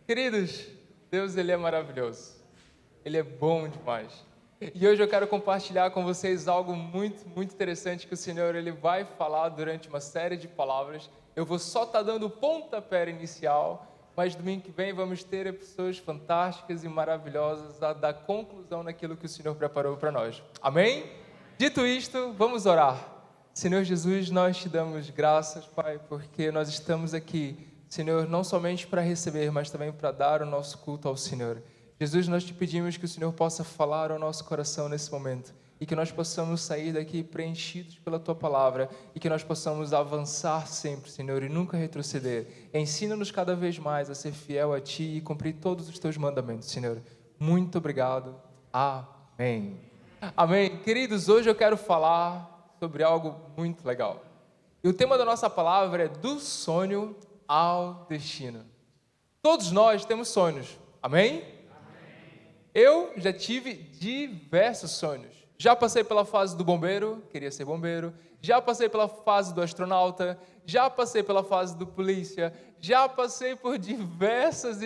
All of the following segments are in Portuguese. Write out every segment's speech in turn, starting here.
Queridos, Deus ele é maravilhoso, Ele é bom demais. E hoje eu quero compartilhar com vocês algo muito interessante que o Senhor ele vai falar durante uma série de palavras. Eu vou só estar dando o pontapé inicial, mas domingo que vem vamos ter pessoas fantásticas e maravilhosas a dar conclusão naquilo que o Senhor preparou para nós. Amém? Dito isto, vamos orar. Senhor Jesus, nós te damos graças, Pai, porque nós estamos aqui, Senhor, não somente para receber, mas também para dar o nosso culto ao Senhor. Jesus, nós te pedimos que o Senhor possa falar ao nosso coração nesse momento e que nós possamos sair daqui preenchidos pela Tua Palavra e que nós possamos avançar sempre, Senhor, e nunca retroceder. Ensina-nos cada vez mais a ser fiel a Ti e cumprir todos os Teus mandamentos, Senhor. Muito obrigado. Amém. Amém. Queridos, hoje eu quero falar sobre algo muito legal. E o tema da nossa palavra é do sonho ao destino. Todos nós temos sonhos. Amém? Eu já tive diversos sonhos. Já passei pela fase do bombeiro, queria ser bombeiro. Já passei pela fase do astronauta. Já passei pela fase do polícia. Já passei por diversas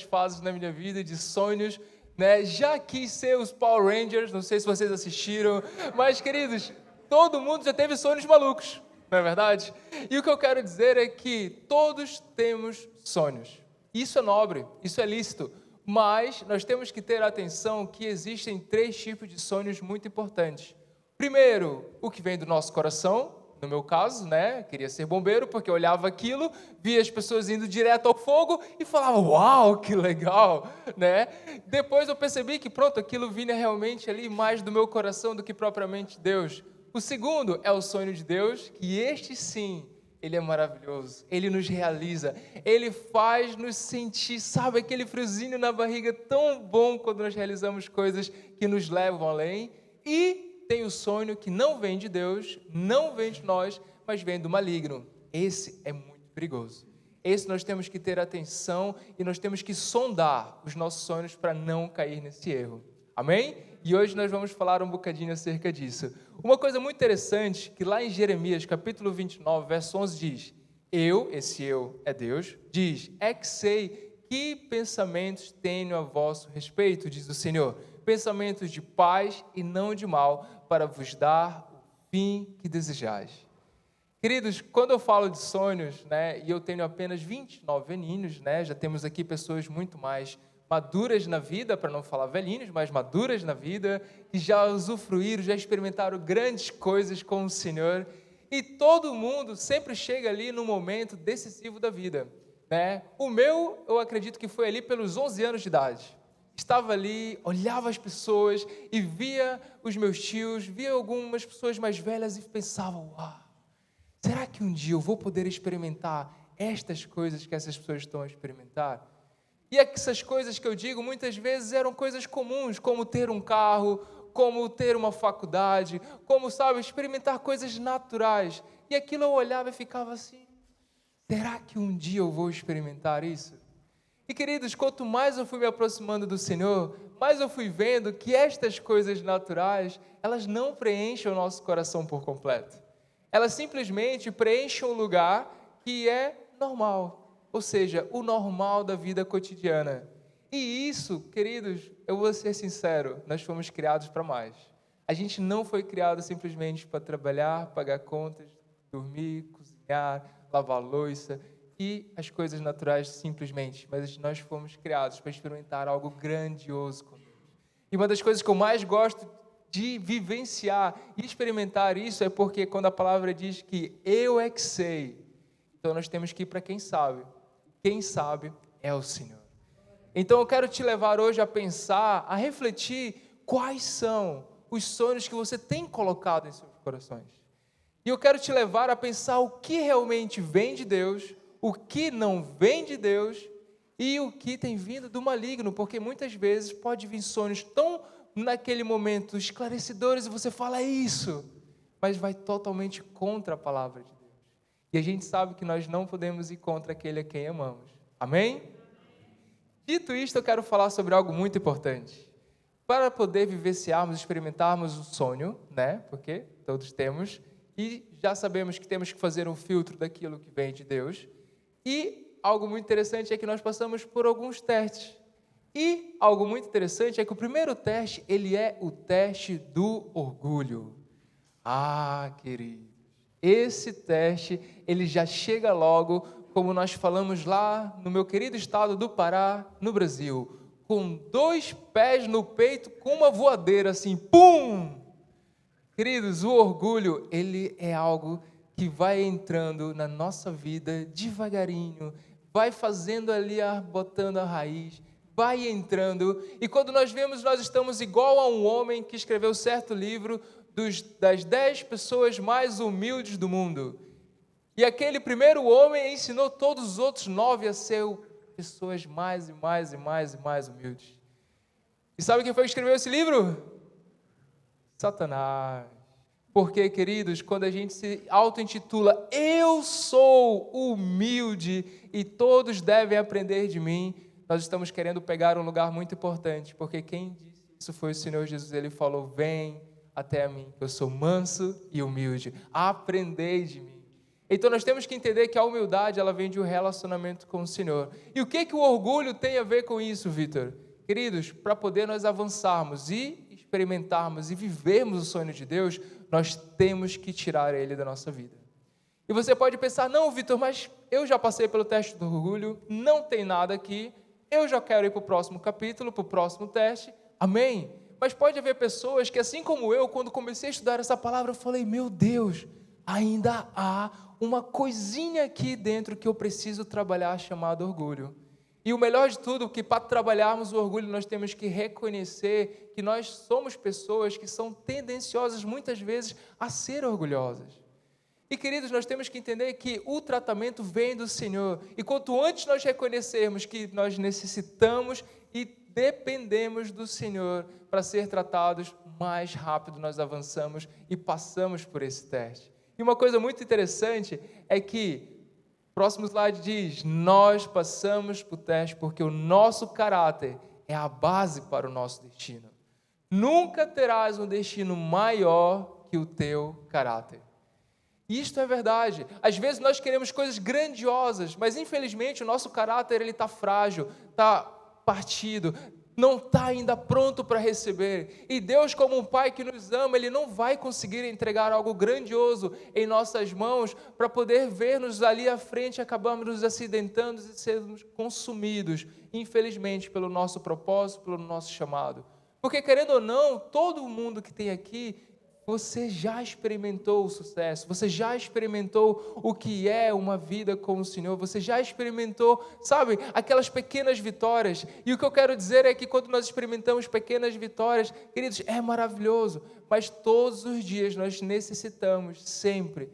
fases na minha vida de sonhos, né? Já quis ser os Power Rangers, não sei se vocês assistiram, mas, queridos, todo mundo já teve sonhos malucos, não é verdade? E o que eu quero dizer é que todos temos sonhos. Isso é nobre, isso é lícito. Mas nós temos que ter atenção que existem 3 tipos de sonhos muito importantes. Primeiro, o que vem do nosso coração, no meu caso, né? Queria ser bombeiro porque eu olhava aquilo, via as pessoas indo direto ao fogo e falava, uau, que legal, né? Depois eu percebi que, pronto, aquilo vinha realmente ali mais do meu coração do que propriamente Deus. O segundo é o sonho de Deus, que este sim, ele é maravilhoso, ele nos realiza, ele faz nos sentir, sabe, aquele friozinho na barriga tão bom quando nós realizamos coisas que nos levam além. E tem o sonho que não vem de Deus, não vem de nós, mas vem do maligno. Esse é muito perigoso. Esse nós temos que ter atenção e nós temos que sondar os nossos sonhos para não cair nesse erro. Amém? E hoje nós vamos falar um bocadinho acerca disso. Uma coisa muito interessante, que lá em Jeremias, capítulo 29, verso 11 diz, esse eu é Deus, diz, é que sei que pensamentos tenho a vosso respeito, diz o Senhor, pensamentos de paz e não de mal, para vos dar o fim que desejais. Queridos, quando eu falo de sonhos, né, e eu tenho apenas 29 aninhos, né, já temos aqui pessoas muito mais maduras na vida, para não falar velhinhos, mas maduras na vida, que já usufruíram, já experimentaram grandes coisas com o Senhor, e todo mundo sempre chega ali no momento decisivo da vida, né? O meu, eu acredito que foi ali pelos 11 anos de idade. Estava ali, olhava as pessoas e via os meus tios, via algumas pessoas mais velhas e pensava, uau, será que um dia eu vou poder experimentar estas coisas que essas pessoas estão a experimentar? E essas coisas que eu digo, muitas vezes eram coisas comuns, como ter um carro, como ter uma faculdade, como, sabe, experimentar coisas naturais. E aquilo eu olhava e ficava assim, será que um dia eu vou experimentar isso? E, queridos, quanto mais eu fui me aproximando do Senhor, mais eu fui vendo que estas coisas naturais, elas não preenchem o nosso coração por completo. Elas simplesmente preenchem um lugar que é normal. Ou seja, o normal da vida cotidiana. E isso, queridos, eu vou ser sincero, nós fomos criados para mais. A gente não foi criado simplesmente para trabalhar, pagar contas, dormir, cozinhar, lavar louça e as coisas naturais simplesmente. Mas nós fomos criados para experimentar algo grandioso com Deus. E uma das coisas que eu mais gosto de vivenciar e experimentar isso é porque quando a palavra diz que eu é que sei, então nós temos que ir para quem sabe. Quem sabe é o Senhor. Então eu quero te levar hoje a pensar, a refletir quais são os sonhos que você tem colocado em seus corações. E eu quero te levar a pensar o que realmente vem de Deus, o que não vem de Deus e o que tem vindo do maligno, porque muitas vezes pode vir sonhos tão naquele momento esclarecedores e você fala isso, mas vai totalmente contra a palavra de Deus. E a gente sabe que nós não podemos ir contra aquele a quem amamos. Amém? Dito isto, eu quero falar sobre algo muito importante. Para poder vivenciarmos, experimentarmos o sonho, né? Porque todos temos, e já sabemos que temos que fazer um filtro daquilo que vem de Deus. E algo muito interessante é que nós passamos por alguns testes. E algo muito interessante é que o primeiro teste, ele é o teste do orgulho. Querido, esse teste, ele já chega logo, como nós falamos lá no meu querido estado do Pará, no Brasil, com 2 pés no peito, com uma voadeira assim, pum! Queridos, o orgulho, ele é algo que vai entrando na nossa vida devagarinho, vai fazendo ali, botando a raiz, vai entrando, e quando nós vemos, nós estamos igual a um homem que escreveu certo livro das 10 pessoas mais humildes do mundo. E aquele primeiro homem ensinou todos os outros 9 a ser pessoas mais e mais e mais e mais humildes. E sabe quem foi que escreveu esse livro? Satanás. Porque, queridos, quando a gente se auto-intitula Eu sou humilde e todos devem aprender de mim, nós estamos querendo pegar um lugar muito importante, porque quem disse isso foi o Senhor Jesus. Ele falou: vem até a mim, eu sou manso e humilde, aprendei de mim. Então nós temos que entender que a humildade, ela vem de um relacionamento com o Senhor. E o que o orgulho tem a ver com isso, Vitor? Queridos, para poder nós avançarmos e experimentarmos e vivermos o sonho de Deus, nós temos que tirar ele da nossa vida. E você pode pensar: não, Vitor, mas eu já passei pelo teste do orgulho, não tem nada aqui, eu já quero ir para o próximo capítulo, para o próximo teste, amém? Mas pode haver pessoas que, assim como eu, quando comecei a estudar essa palavra, eu falei: meu Deus, ainda há uma coisinha aqui dentro que eu preciso trabalhar, chamado orgulho. E o melhor de tudo, que para trabalharmos o orgulho, nós temos que reconhecer que nós somos pessoas que são tendenciosas, muitas vezes, a ser orgulhosas. E, queridos, nós temos que entender que o tratamento vem do Senhor. E quanto antes nós reconhecermos que nós necessitamos e dependemos do Senhor para ser tratados, mais rápido nós avançamos e passamos por esse teste. E uma coisa muito interessante é que o próximo slide diz: nós passamos por teste porque o nosso caráter é a base para o nosso destino. Nunca terás um destino maior que o teu caráter. Isto é verdade. Às vezes nós queremos coisas grandiosas, mas infelizmente o nosso caráter está frágil, está partido, não está ainda pronto para receber. E Deus, como um Pai que nos ama, Ele não vai conseguir entregar algo grandioso em nossas mãos para poder ver-nos ali à frente, acabamos nos acidentando e sermos consumidos, infelizmente, pelo nosso propósito, pelo nosso chamado. Porque, querendo ou não, todo mundo que tem aqui, você já experimentou o sucesso, você já experimentou o que é uma vida com o Senhor, você já experimentou, sabe, aquelas pequenas vitórias. E o que eu quero dizer é que quando nós experimentamos pequenas vitórias, queridos, é maravilhoso, mas todos os dias nós necessitamos sempre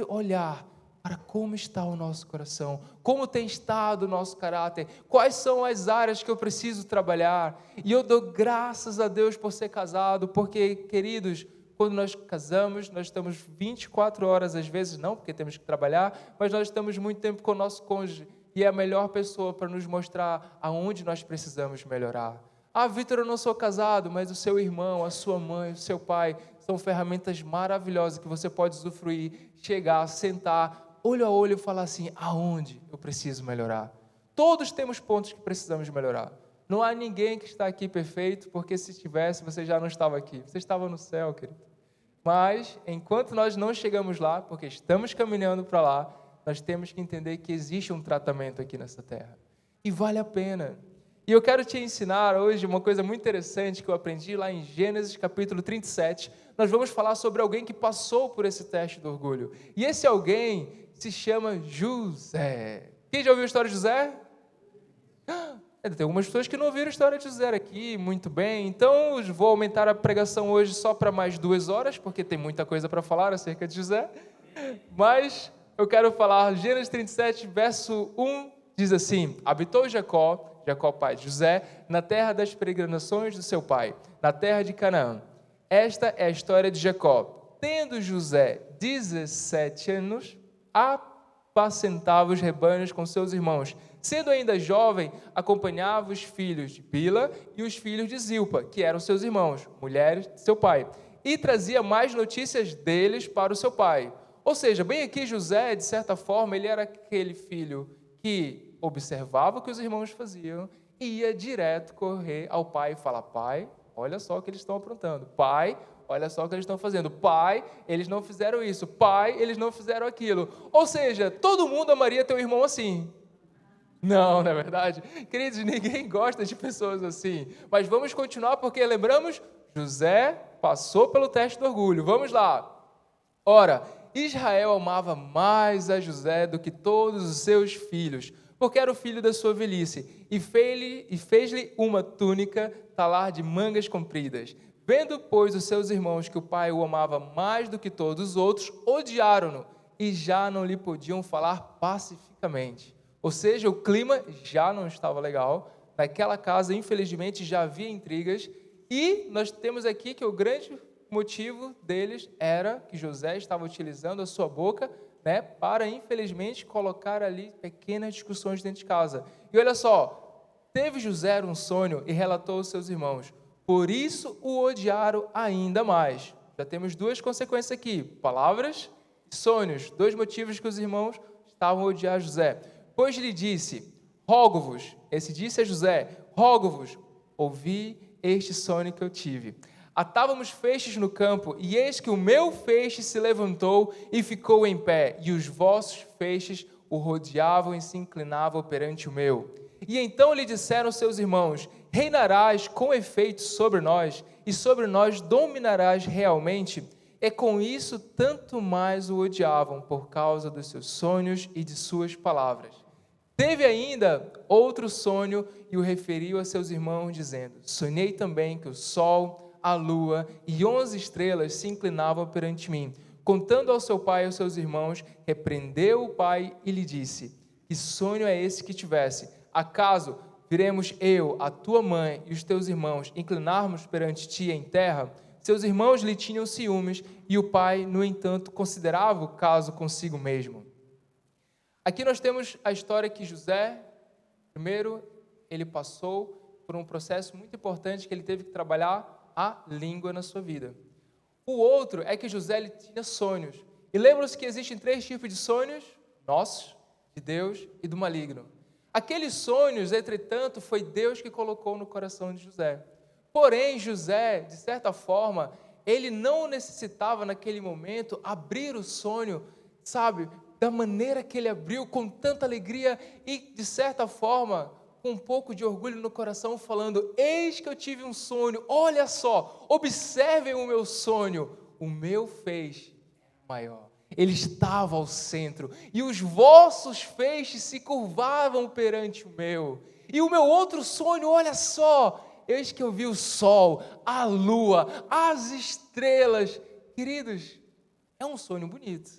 olhar para como está o nosso coração, como tem estado o nosso caráter, quais são as áreas que eu preciso trabalhar. E eu dou graças a Deus por ser casado, porque, queridos, quando nós casamos, nós estamos 24 horas, às vezes não, porque temos que trabalhar, mas nós estamos muito tempo com o nosso cônjuge, e é a melhor pessoa para nos mostrar aonde nós precisamos melhorar. Vitor, eu não sou casado, mas o seu irmão, a sua mãe, o seu pai, são ferramentas maravilhosas que você pode usufruir, chegar, sentar, olho a olho e falar assim: aonde eu preciso melhorar? Todos temos pontos que precisamos melhorar. Não há ninguém que está aqui perfeito, porque se tivesse, você já não estava aqui. Você estava no céu, querido. Mas, enquanto nós não chegamos lá, porque estamos caminhando para lá, nós temos que entender que existe um tratamento aqui nessa terra. E vale a pena. E eu quero te ensinar hoje uma coisa muito interessante que eu aprendi lá em Gênesis capítulo 37. Nós vamos falar sobre alguém que passou por esse teste do orgulho. E esse alguém se chama José. Quem já ouviu a história de José? Tem algumas pessoas que não ouviram a história de José aqui, muito bem. Então, eu vou aumentar a pregação hoje só para mais 2 horas, porque tem muita coisa para falar acerca de José. Mas eu quero falar, Gênesis 37, verso 1, diz assim: habitou Jacó pai de José, na terra das peregrinações do seu pai, na terra de Canaã. Esta é a história de Jacó. Tendo José 17 anos, apacentava os rebanhos com seus irmãos. Sendo ainda jovem, acompanhava os filhos de Bila e os filhos de Zilpa, que eram seus irmãos, mulheres de seu pai, e trazia mais notícias deles para o seu pai. Ou seja, bem aqui José, de certa forma, ele era aquele filho que observava o que os irmãos faziam e ia direto correr ao pai e falar: pai, olha só o que eles estão aprontando. Pai, olha só o que eles estão fazendo. Pai, eles não fizeram isso. Pai, eles não fizeram aquilo. Ou seja, todo mundo amaria ter um irmão assim. Não, não é verdade? Queridos, ninguém gosta de pessoas assim. Mas vamos continuar porque lembramos, José passou pelo teste do orgulho. Vamos lá. Ora, Israel amava mais a José do que todos os seus filhos, porque era o filho da sua velhice, e fez-lhe uma túnica talar de mangas compridas. Vendo, pois, os seus irmãos que o pai o amava mais do que todos os outros, odiaram-no e já não lhe podiam falar pacificamente. Ou seja, o clima já não estava legal. Naquela casa, infelizmente, já havia intrigas. E nós temos aqui que o grande motivo deles era que José estava utilizando a sua boca, para, infelizmente, colocar ali pequenas discussões dentro de casa. E olha só, teve José um sonho e relatou aos seus irmãos. Por isso o odiaram ainda mais. Já temos duas consequências aqui, palavras e sonhos. Dois motivos que os irmãos estavam a odiar José. Pois lhe disse, rogo-vos, esse disse a José, rogo-vos, ouvi este sonho que eu tive. Atávamos feixes no campo, e eis que o meu feixe se levantou e ficou em pé, e os vossos feixes o rodeavam e se inclinavam perante o meu. E então lhe disseram seus irmãos, reinarás com efeito sobre nós, e sobre nós dominarás realmente. E com isso tanto mais o odiavam, por causa dos seus sonhos e de suas palavras. Teve ainda outro sonho e o referiu a seus irmãos, dizendo, sonhei também que o sol, a lua e 11 estrelas se inclinavam perante mim. Contando ao seu pai e aos seus irmãos, repreendeu o pai e lhe disse, que sonho é esse que tivesse? Acaso viremos eu, a tua mãe e os teus irmãos inclinarmos perante ti em terra? Seus irmãos lhe tinham ciúmes e o pai, no entanto, considerava o caso consigo mesmo. Aqui nós temos a história que José, primeiro, ele passou por um processo muito importante que ele teve que trabalhar a língua na sua vida. O outro é que José ele tinha sonhos. E lembram-se que existem 3 tipos de sonhos, nossos, de Deus e do maligno. Aqueles sonhos, entretanto, foi Deus que colocou no coração de José. Porém, José, de certa forma, ele não necessitava naquele momento abrir o sonho, sabe, da maneira que ele abriu, com tanta alegria e, de certa forma, com um pouco de orgulho no coração, falando, eis que eu tive um sonho, olha só, observem o meu sonho, o meu feixe é maior, ele estava ao centro, e os vossos feixes se curvavam perante o meu, e o meu outro sonho, olha só, eis que eu vi o sol, a lua, as estrelas, queridos, é um sonho bonito,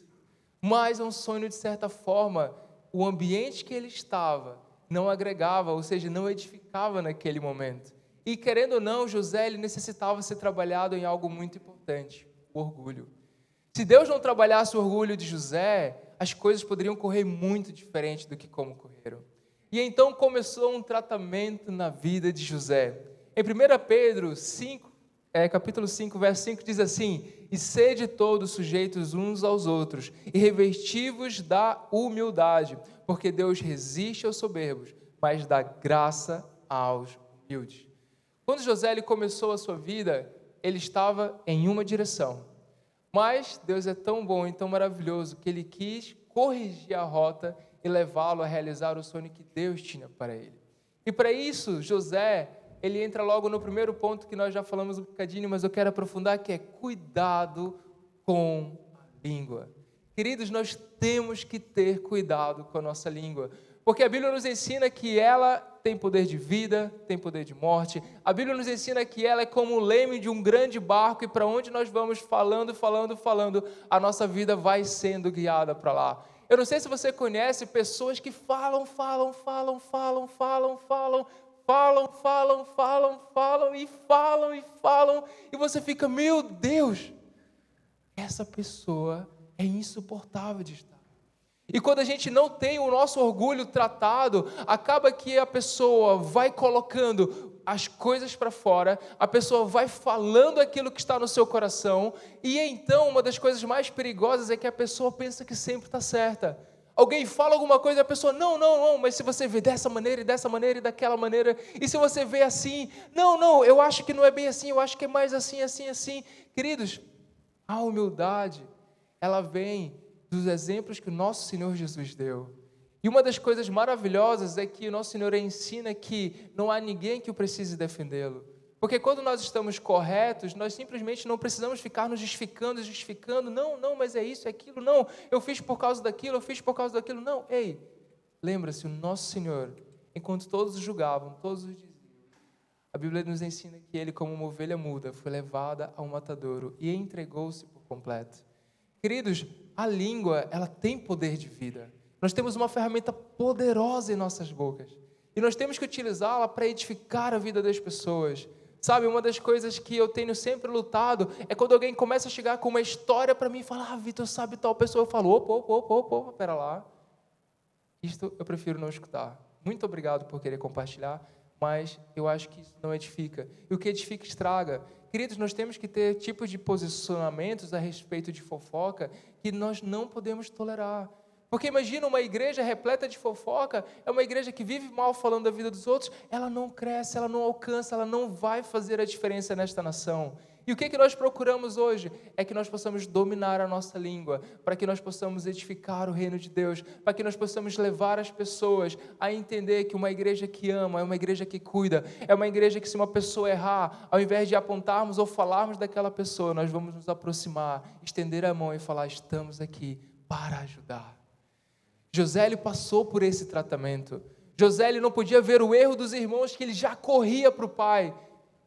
mas é um sonho de certa forma, o ambiente que ele estava não agregava, ou seja, não edificava naquele momento. E querendo ou não, José ele necessitava ser trabalhado em algo muito importante, o orgulho. Se Deus não trabalhasse o orgulho de José, as coisas poderiam correr muito diferente do que como correram. E então começou um tratamento na vida de José. Em 1 Pedro 5, capítulo 5, verso 5, diz assim, e sede todos sujeitos uns aos outros, e revestivos da humildade, porque Deus resiste aos soberbos, mas dá graça aos humildes. Quando José ele começou a sua vida, ele estava em uma direção, mas Deus é tão bom e tão maravilhoso, que ele quis corrigir a rota e levá-lo a realizar o sonho que Deus tinha para ele. E para isso, José, ele entra logo no primeiro ponto que nós já falamos um bocadinho, mas eu quero aprofundar, que é cuidado com a língua. Queridos, nós temos que ter cuidado com a nossa língua, porque a Bíblia nos ensina que ela tem poder de vida, tem poder de morte. A Bíblia nos ensina que ela é como o leme de um grande barco e para onde nós vamos falando, a nossa vida vai sendo guiada para lá. Eu não sei se você conhece pessoas que falam e você fica, meu Deus, essa pessoa é insuportável de estar. E quando a gente não tem o nosso orgulho tratado, acaba que a pessoa vai colocando as coisas para fora, a pessoa vai falando aquilo que está no seu coração, e então uma das coisas mais perigosas é que a pessoa pensa que sempre está certa. Alguém fala alguma coisa e a pessoa, não, mas se você vê dessa maneira e daquela maneira, e se você vê assim, não, eu acho que não é bem assim, eu acho que é mais assim. Queridos, a humildade, ela vem dos exemplos que o nosso Senhor Jesus deu. E uma das coisas maravilhosas é que o nosso Senhor ensina que não há ninguém que o precise defendê-lo. Porque quando nós estamos corretos, nós simplesmente não precisamos ficar nos justificando, não, mas é isso, é aquilo, não, eu fiz por causa daquilo, não. Ei, lembra-se, o nosso Senhor, enquanto todos o julgavam, todos o diziam, a Bíblia nos ensina que ele, como uma ovelha muda, foi levada ao matadouro e entregou-se por completo. Queridos, a língua, ela tem poder de vida. Nós temos uma ferramenta poderosa em nossas bocas. E nós temos que utilizá-la para edificar a vida das pessoas. Sabe, uma das coisas que eu tenho sempre lutado é quando alguém começa a chegar com uma história para mim e fala, Vitor, sabe tal pessoa? Eu falo, opa, pera lá. Isto eu prefiro não escutar. Muito obrigado por querer compartilhar, mas eu acho que isso não edifica. E o que edifica, estraga. Queridos, nós temos que ter tipos de posicionamentos a respeito de fofoca que nós não podemos tolerar. Porque imagina uma igreja repleta de fofoca, é uma igreja que vive mal falando da vida dos outros, ela não cresce, ela não alcança, ela não vai fazer a diferença nesta nação. E o que nós procuramos hoje? É que nós possamos dominar a nossa língua, para que nós possamos edificar o reino de Deus, para que nós possamos levar as pessoas a entender que uma igreja que ama, é uma igreja que cuida, é uma igreja que se uma pessoa errar, ao invés de apontarmos ou falarmos daquela pessoa, nós vamos nos aproximar, estender a mão e falar, estamos aqui para ajudar. José ele passou por esse tratamento. José ele não podia ver o erro dos irmãos que ele já corria para o pai.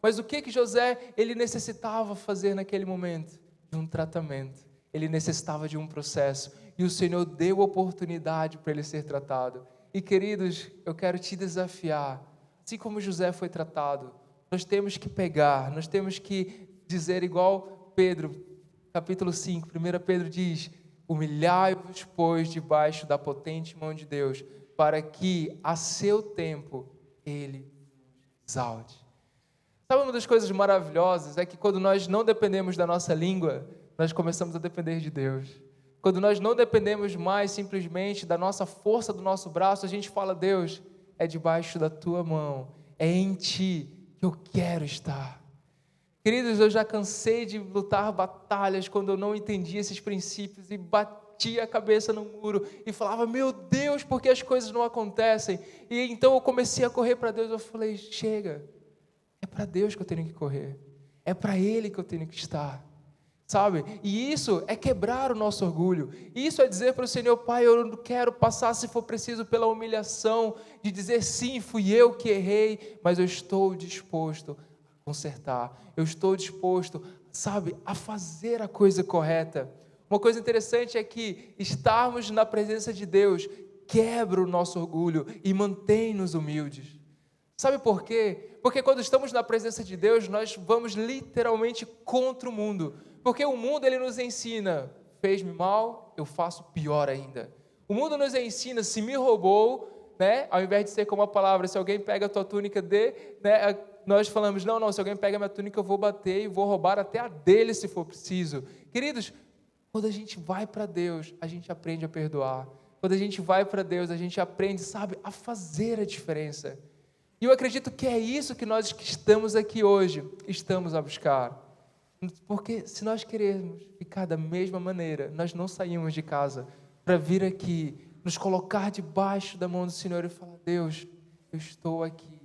Mas o que José ele necessitava fazer naquele momento? De um tratamento. Ele necessitava de um processo. E o Senhor deu oportunidade para ele ser tratado. E queridos, eu quero te desafiar. Assim como José foi tratado, nós temos que pegar, nós temos que dizer igual Pedro, capítulo 5, 1 Pedro diz, humilhai-vos, pois, debaixo da potente mão de Deus, para que, a seu tempo, Ele exalte. Sabe uma das coisas maravilhosas? É que quando nós não dependemos da nossa língua, nós começamos a depender de Deus. Quando nós não dependemos mais simplesmente da nossa força, do nosso braço, a gente fala, Deus, é debaixo da Tua mão, é em Ti que eu quero estar. Queridos, eu já cansei de lutar batalhas quando eu não entendia esses princípios e batia a cabeça no muro e falava, meu Deus, por que as coisas não acontecem? E então eu comecei a correr para Deus, eu falei, chega, é para Deus que eu tenho que correr, é para Ele que eu tenho que estar, sabe? E isso é quebrar o nosso orgulho, isso é dizer para o Senhor, Pai, eu não quero passar, se for preciso, pela humilhação, de dizer, sim, fui eu que errei, mas eu estou disposto consertar, eu estou disposto, sabe, a fazer a coisa correta. Uma coisa interessante é que estarmos na presença de Deus quebra o nosso orgulho e mantém-nos humildes. Sabe por quê? Porque quando estamos na presença de Deus, nós vamos literalmente contra o mundo. Porque o mundo, ele nos ensina, fez-me mal, eu faço pior ainda. O mundo nos ensina, se me roubou, né, ao invés de ser como a palavra, se alguém pega a tua túnica, né, nós falamos, não, se alguém pega a minha túnica, eu vou bater e vou roubar até a dele, se for preciso. Queridos, quando a gente vai para Deus, a gente aprende a perdoar. Quando a gente vai para Deus, a gente aprende, sabe, a fazer a diferença. E eu acredito que é isso que nós que estamos aqui hoje, estamos a buscar. Porque se nós queremos ficar da mesma maneira, nós não saímos de casa para vir aqui, nos colocar debaixo da mão do Senhor e falar, Deus, eu estou aqui.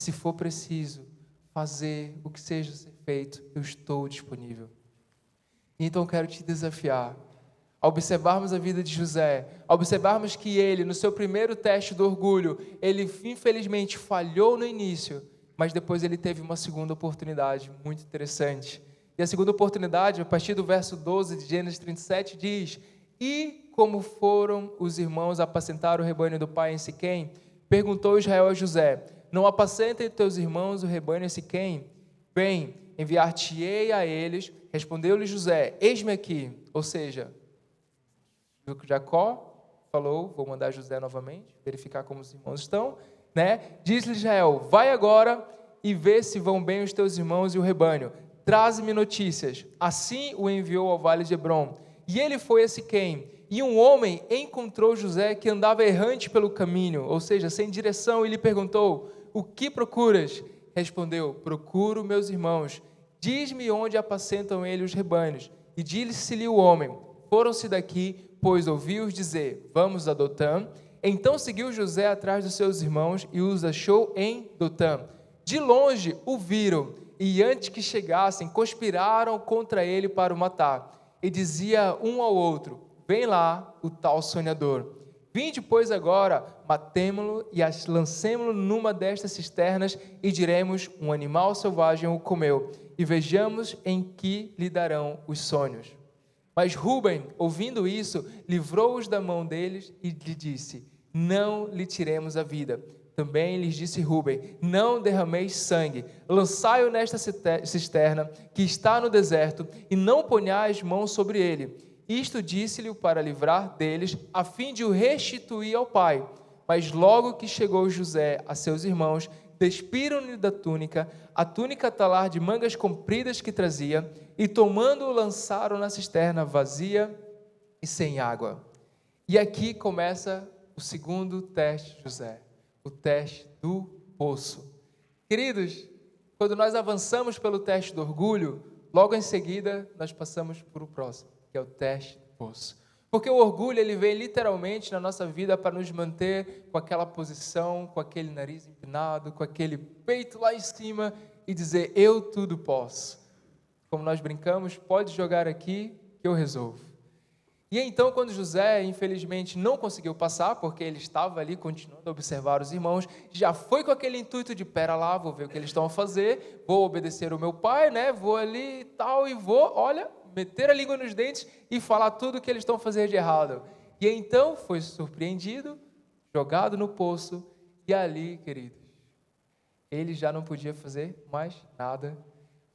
Se for preciso fazer o que seja ser feito, eu estou disponível. Então eu quero te desafiar, ao observarmos a vida de José, ao observarmos que ele, no seu primeiro teste do orgulho, ele infelizmente falhou no início, mas depois ele teve uma segunda oportunidade muito interessante. E a segunda oportunidade, a partir do verso 12 de Gênesis 37, diz, e como foram os irmãos apacentar o rebanho do pai em Siquém, perguntou Israel a José, não apacentem teus irmãos o rebanho em Siquém? Bem, enviar-te-ei a eles. Respondeu-lhe José, eis-me aqui. Ou seja, Jacó falou, vou mandar José novamente, verificar como os irmãos estão, né? Diz-lhe Israel, vai agora e vê se vão bem os teus irmãos e o rebanho. Traze-me notícias. Assim o enviou ao vale de Hebrom. E ele foi a Siquém. E um homem encontrou José que andava errante pelo caminho, ou seja, sem direção, e lhe perguntou, o que procuras? Respondeu, procuro meus irmãos. Diz-me onde apacentam eles os rebanhos. E disse-lhe o homem, foram-se daqui, pois ouvi-os dizer, vamos a Dotã. Então seguiu José atrás dos seus irmãos e os achou em Dotã. De longe o viram, e antes que chegassem, conspiraram contra ele para o matar. E dizia um ao outro, vem lá o tal sonhador. Vinde, pois, agora, matemo-lo e lancemo-lo numa destas cisternas e diremos, um animal selvagem o comeu, e vejamos em que lhe darão os sonhos. Mas Rúben, ouvindo isso, livrou-os da mão deles e lhe disse, não lhe tiremos a vida. Também lhes disse Rúben, não derrameis sangue, lançai-o nesta cisterna que está no deserto e não ponhais mãos sobre ele. Isto disse-lhe para livrar deles, a fim de o restituir ao pai. Mas logo que chegou José a seus irmãos, despiram-lhe da túnica, a túnica talar de mangas compridas que trazia, e tomando-o lançaram na cisterna vazia e sem água. E aqui começa o segundo teste de José, o teste do poço. Queridos, quando nós avançamos pelo teste do orgulho, logo em seguida nós passamos para o próximo, que é o teste do poço. Porque o orgulho, ele vem literalmente na nossa vida para nos manter com aquela posição, com aquele nariz empinado, com aquele peito lá em cima e dizer, eu tudo posso. Como nós brincamos, pode jogar aqui que eu resolvo. E então, quando José, infelizmente, não conseguiu passar, porque ele estava ali continuando a observar os irmãos, já foi com aquele intuito de, pera lá, vou ver o que eles estão a fazer, vou obedecer o meu pai, né? Vou ali e tal, e vou, olha, meter a língua nos dentes e falar tudo o que eles estão a fazer de errado. E então, foi surpreendido, jogado no poço, e ali, queridos, ele já não podia fazer mais nada,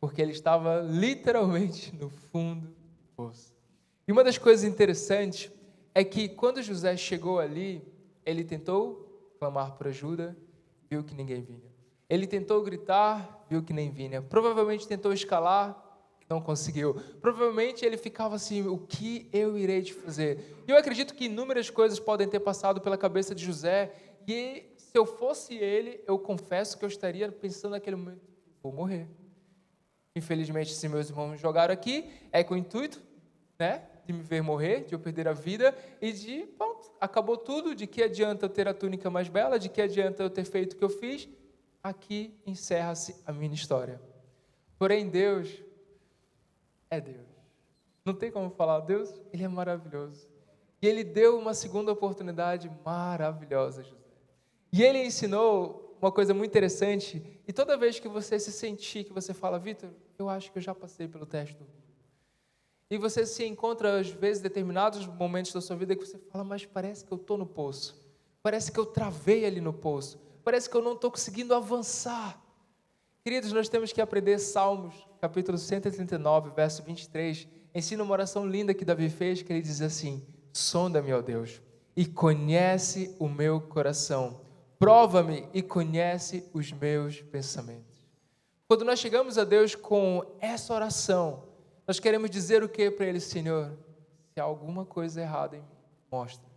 porque ele estava literalmente no fundo do poço. E uma das coisas interessantes é que quando José chegou ali, ele tentou clamar por ajuda, viu que ninguém vinha. Ele tentou gritar, viu que nem vinha. Provavelmente tentou escalar, não conseguiu. Provavelmente ele ficava assim, o que eu irei te fazer? E eu acredito que inúmeras coisas podem ter passado pela cabeça de José, e se eu fosse ele, eu confesso que eu estaria pensando naquele momento, vou morrer. Infelizmente, se meus irmãos me jogaram aqui, é com o intuito, né, de me ver morrer, de eu perder a vida, e de, pronto, acabou tudo, de que adianta eu ter a túnica mais bela, de que adianta eu ter feito o que eu fiz, aqui encerra-se a minha história. Porém, Deus é Deus. Não tem como falar, Deus, Ele é maravilhoso. E Ele deu uma segunda oportunidade maravilhosa a José. E Ele ensinou uma coisa muito interessante, e toda vez que você se sentir, que você fala, Vitor, eu acho que eu já passei pelo teste do e você se encontra, às vezes, em determinados momentos da sua vida que você fala, mas parece que eu estou no poço. Parece que eu travei ali no poço. Parece que eu não estou conseguindo avançar. Queridos, nós temos que aprender Salmos, capítulo 139, verso 23. Ensina uma oração linda que Davi fez, que ele diz assim, sonda-me, ó Deus, e conhece o meu coração. Prova-me e conhece os meus pensamentos. Quando nós chegamos a Deus com essa oração, nós queremos dizer o que para Ele? Senhor, se há alguma coisa errada em mim, mostra.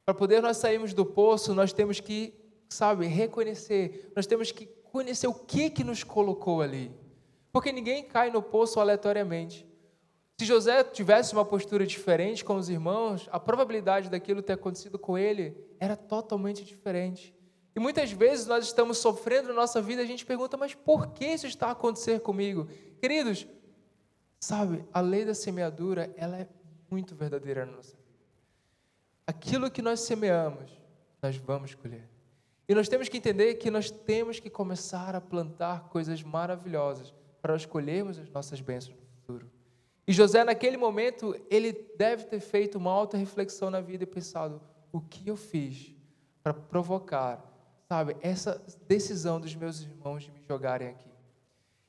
Para poder nós sairmos do poço, nós temos que, reconhecer. Nós temos que conhecer o que nos colocou ali. Porque ninguém cai no poço aleatoriamente. Se José tivesse uma postura diferente com os irmãos, a probabilidade daquilo ter acontecido com ele era totalmente diferente. E muitas vezes nós estamos sofrendo na nossa vida e a gente pergunta, mas por que isso está a acontecer comigo? Queridos, a lei da semeadura, ela é muito verdadeira na nossa vida. Aquilo que nós semeamos, nós vamos colher. E nós temos que entender que nós temos que começar a plantar coisas maravilhosas para nós colhermos as nossas bênçãos no futuro. E José, naquele momento, ele deve ter feito uma alta reflexão na vida e pensado, o que eu fiz para provocar, essa decisão dos meus irmãos de me jogarem aqui?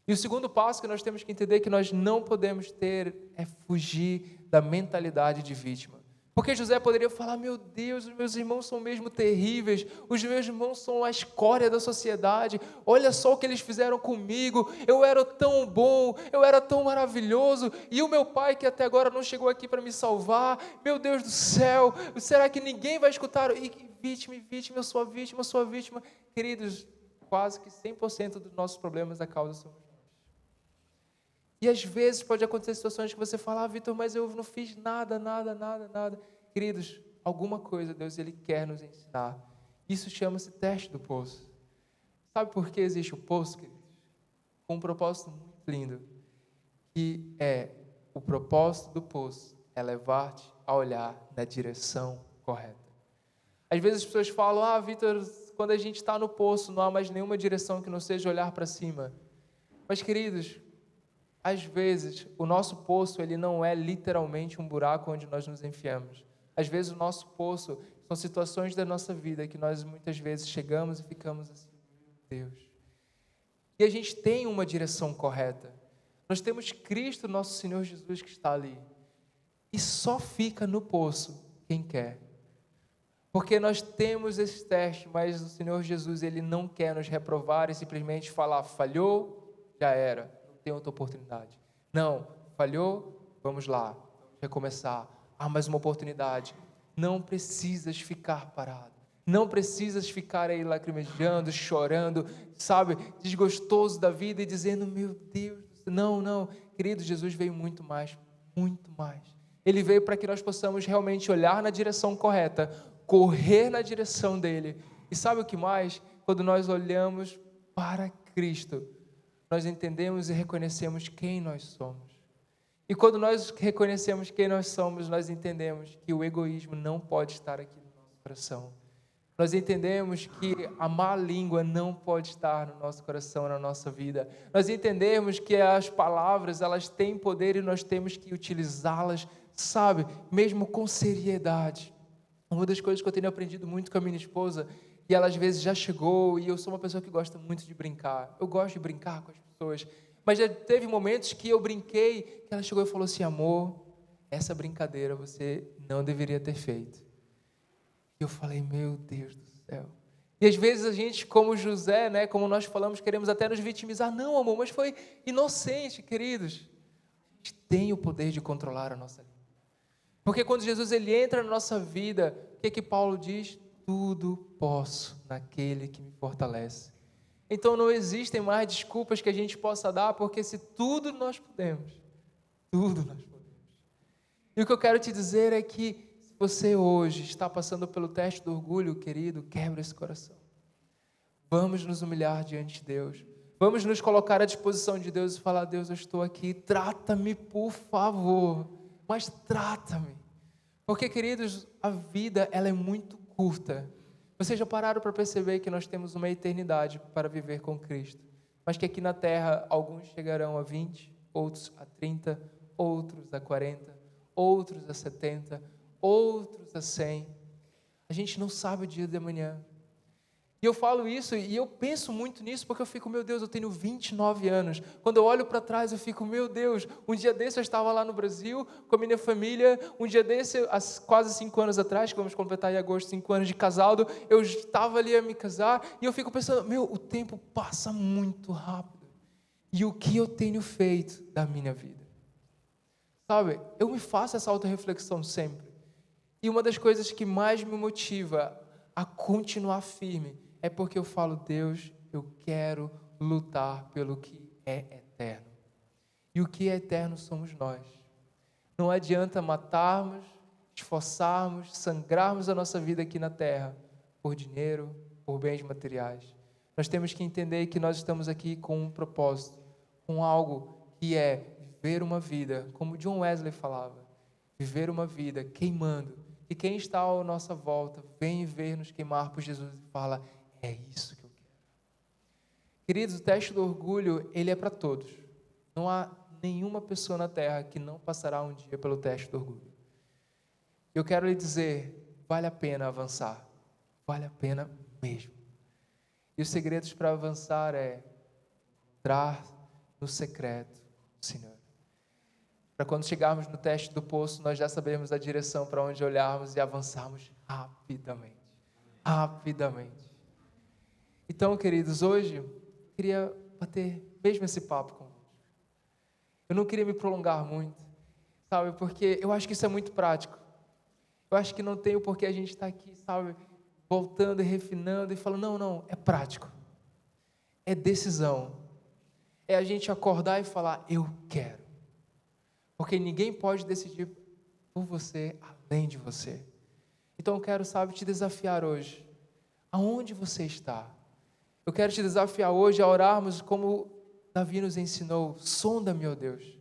E o segundo passo que nós temos que entender que nós não podemos ter é fugir da mentalidade de vítima. Porque José poderia falar, meu Deus, os meus irmãos são mesmo terríveis, os meus irmãos são a escória da sociedade, olha só o que eles fizeram comigo, eu era tão bom, eu era tão maravilhoso, e o meu pai que até agora não chegou aqui para me salvar, meu Deus do céu, será que ninguém vai escutar? E vítima, vítima, eu sou a vítima, eu sou a vítima. Queridos, quase que 100% dos nossos problemas a causa somos nós. E às vezes pode acontecer situações que você fala, Vitor, mas eu não fiz nada. Queridos, alguma coisa Deus ele quer nos ensinar. Isso chama-se teste do poço. Sabe por que existe o poço, queridos? Com um propósito muito lindo, que é o propósito do poço é levar-te a olhar na direção correta. Às vezes as pessoas falam, Vitor, quando a gente está no poço, não há mais nenhuma direção que não seja olhar para cima. Mas, queridos, às vezes, o nosso poço, ele não é literalmente um buraco onde nós nos enfiamos. Às vezes, o nosso poço são situações da nossa vida que nós muitas vezes chegamos e ficamos assim, meu Deus. E a gente tem uma direção correta. Nós temos Cristo, nosso Senhor Jesus, que está ali. E só fica no poço quem quer. Porque nós temos esse teste, mas o Senhor Jesus, ele não quer nos reprovar e simplesmente falar, falhou, já era. Tem outra oportunidade. Não, falhou, vamos lá, vamos recomeçar. Mais uma oportunidade. Não precisas ficar parado. Não precisas ficar aí lacrimejando, chorando, sabe, desgostoso da vida e dizendo, meu Deus, não, querido, Jesus veio muito mais. Ele veio para que nós possamos realmente olhar na direção correta, correr na direção dele. E sabe o que mais? Quando nós olhamos para Cristo, nós entendemos e reconhecemos quem nós somos. E quando nós reconhecemos quem nós somos, nós entendemos que o egoísmo não pode estar aqui no nosso coração. Nós entendemos que a má língua não pode estar no nosso coração, na nossa vida. Nós entendemos que as palavras, elas têm poder e nós temos que utilizá-las, sabe, mesmo com seriedade. Uma das coisas que eu tenho aprendido muito com a minha esposa, e ela às vezes já chegou, e eu sou uma pessoa que gosta muito de brincar. Eu gosto de brincar com as pessoas, mas já teve momentos que eu brinquei, que ela chegou e falou assim, amor, essa brincadeira você não deveria ter feito. E eu falei, meu Deus do céu. E às vezes a gente, como José, né, como nós falamos, queremos até nos vitimizar. Não, amor, mas foi inocente, queridos. A gente tem o poder de controlar a nossa língua. Porque quando Jesus ele entra na nossa vida, o que Paulo diz? Tudo posso naquele que me fortalece. Então não existem mais desculpas que a gente possa dar, porque se tudo nós podemos, tudo nós podemos. E o que eu quero te dizer é que se você hoje está passando pelo teste do orgulho, querido, quebra esse coração. Vamos nos humilhar diante de Deus. Vamos nos colocar à disposição de Deus e falar, Deus, eu estou aqui, trata-me por favor, mas trata-me. Porque, queridos, a vida ela é muito curta. Vocês já pararam para perceber que nós temos uma eternidade para viver com Cristo, mas que aqui na terra alguns chegarão a 20, outros a 30, outros a 40, outros a 70, outros a 100. A gente não sabe o dia de amanhã. E eu falo isso e eu penso muito nisso porque eu fico, meu Deus, eu tenho 29 anos. Quando eu olho para trás eu fico, meu Deus, um dia desse eu estava lá no Brasil com a minha família, um dia desse, há quase 5 anos atrás, que vamos completar em agosto 5 anos de casado, eu estava ali a me casar e eu fico pensando, o tempo passa muito rápido. E o que eu tenho feito da minha vida? Sabe, eu me faço essa autorreflexão sempre. E uma das coisas que mais me motiva a continuar firme é porque eu falo, Deus, eu quero lutar pelo que é eterno. E o que é eterno somos nós. Não adianta matarmos, esforçarmos, sangrarmos a nossa vida aqui na terra por dinheiro, por bens materiais. Nós temos que entender que nós estamos aqui com um propósito, com algo que é viver uma vida, como John Wesley falava, viver uma vida queimando. E quem está à nossa volta vem ver-nos queimar por Jesus e fala, é isso que eu quero. Queridos, o teste do orgulho, ele é para todos. Não há nenhuma pessoa na terra que não passará um dia pelo teste do orgulho. Eu quero lhe dizer, vale a pena avançar. Vale a pena mesmo. E os segredos para avançar é entrar no secreto do Senhor. para quando chegarmos no teste do poço, nós já sabermos a direção para onde olharmos e avançarmos rapidamente. Rapidamente. Então, queridos, hoje eu queria bater mesmo esse papo com vocês. Eu não queria me prolongar muito, sabe, porque eu acho que isso é muito prático. Eu acho que não tem o porquê a gente estar aqui, sabe, voltando e refinando e falando, não, é prático. É decisão. É a gente acordar e falar, eu quero. Porque ninguém pode decidir por você, além de você. Então eu quero, sabe, te desafiar hoje. Aonde você está? Eu quero te desafiar hoje a orarmos como Davi nos ensinou. Sonda-me, ó Deus.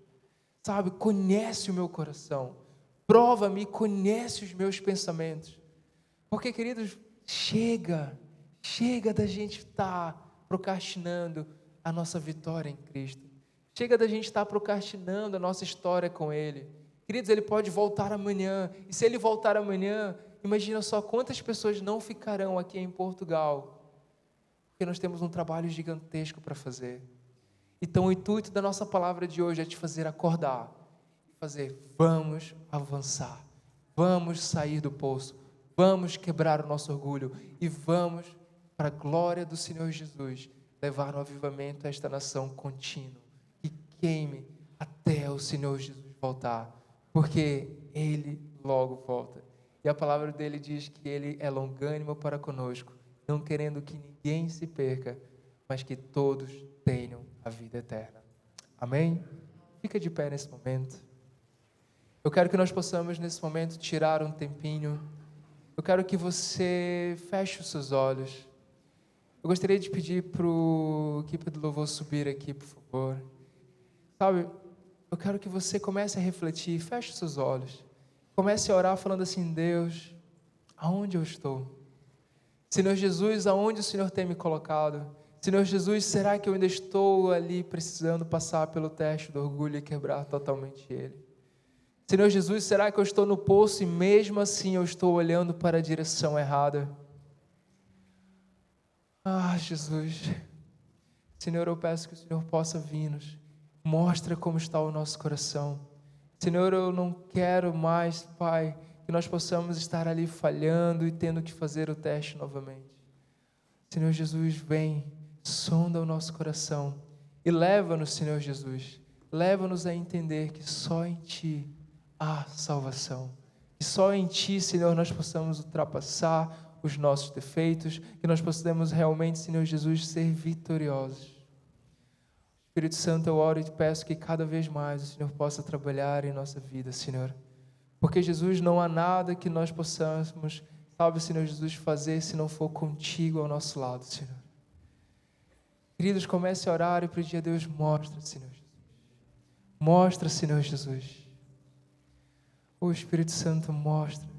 Sabe, conhece o meu coração. Prova-me, conhece os meus pensamentos. Porque, queridos, chega da gente estar procrastinando a nossa vitória em Cristo. Chega da gente estar procrastinando a nossa história com Ele. Queridos, Ele pode voltar amanhã. E se Ele voltar amanhã, imagina só quantas pessoas não ficarão aqui em Portugal. Porque nós temos um trabalho gigantesco para fazer. Então o intuito da nossa palavra de hoje é te fazer acordar. Vamos avançar. Vamos sair do poço. Vamos quebrar o nosso orgulho. E vamos, para a glória do Senhor Jesus, levar no avivamento a esta nação contínua. Que queime até o Senhor Jesus voltar. Porque Ele logo volta. E a palavra dele diz que Ele é longânimo para conosco, não querendo que ninguém se perca, mas que todos tenham a vida eterna. Amém? Fica de pé nesse momento. Eu quero que nós possamos, nesse momento, tirar um tempinho. Eu quero que você feche os seus olhos. Eu gostaria de pedir para a equipe do louvor subir aqui, por favor. Sabe, eu quero que você comece a refletir, feche os seus olhos. Comece a orar falando assim, Deus, aonde eu estou? Senhor Jesus, aonde o Senhor tem me colocado? Senhor Jesus, será que eu ainda estou ali precisando passar pelo teste do orgulho e quebrar totalmente ele? Senhor Jesus, será que eu estou no poço e mesmo assim eu estou olhando para a direção errada? Jesus, Senhor, eu peço que o Senhor possa vir-nos, mostra como está o nosso coração. Senhor, eu não quero mais, Pai, que nós possamos estar ali falhando e tendo que fazer o teste novamente. Senhor Jesus, vem, sonda o nosso coração e leva-nos, Senhor Jesus, leva-nos a entender que só em Ti há salvação. Que só em Ti, Senhor, nós possamos ultrapassar os nossos defeitos, que nós possamos realmente, Senhor Jesus, ser vitoriosos. Espírito Santo, eu oro e te peço que cada vez mais o Senhor possa trabalhar em nossa vida, Senhor. Porque, Jesus, não há nada que nós possamos, sabe, Senhor Jesus, fazer se não for contigo ao nosso lado, Senhor. Queridos, comece a orar e pedir a Deus, mostra, Senhor Jesus. Mostra, Senhor Jesus. O Espírito Santo mostra.